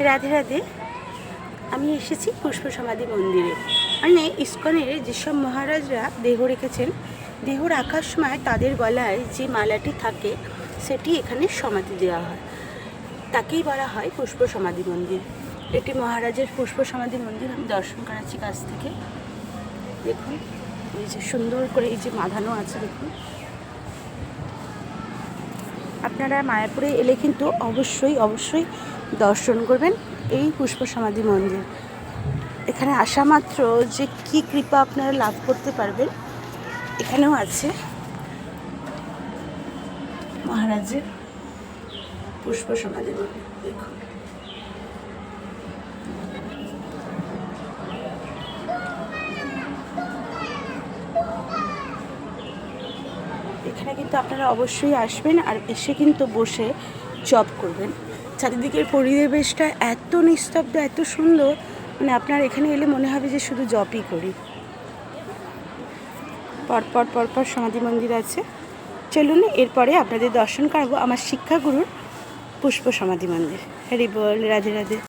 রাধে রাধে। আমি এসেছি পুষ্প সমাধি মন্দিরে। মানে ইস্কনের যেসব মহারাজরা দেহ রেখেছেন, দেহ রাখার সময় তাদের গলায় যে মালাটি থাকে সেটি এখানে সমাধি দেওয়া হয়, তাকেই বলা হয় পুষ্প সমাধি মন্দির। এটি মহারাজের পুষ্প সমাধি মন্দির। আমি দর্শন করাচ্ছি কাছ থেকে। দেখুন এই যে সুন্দর করে এই যে বাঁধানো আছে, দেখুন। আপনারা মায়াপুরে এলে কিন্তু অবশ্যই দর্শন করবেন এই পুষ্প সমাধি মন্দির। এখানে আসা মাত্র যে কী কৃপা আপনারা লাভ করতে পারবেন এখানেও আছে। মহারাজের পুষ্প সমাধি মন্দির দেখুন। এখানে কিন্তু আপনারা অবশ্যই আসবেন আর এসে কিন্তু বসে জপ করবেন। চারিদিকের পরিবেশটা এত নিস্তব্ধ, এত সুন্দর, মানে আপনার এখানে এলে মনে হবে যে শুধু জপই করি। পরপর সমাধি মন্দির আছে। চলুন এরপরে আপনাদের দর্শন করাবো আমার শিক্ষাগুরুর পুষ্প সমাধি মন্দির। হরি বল, রাধে রাধে।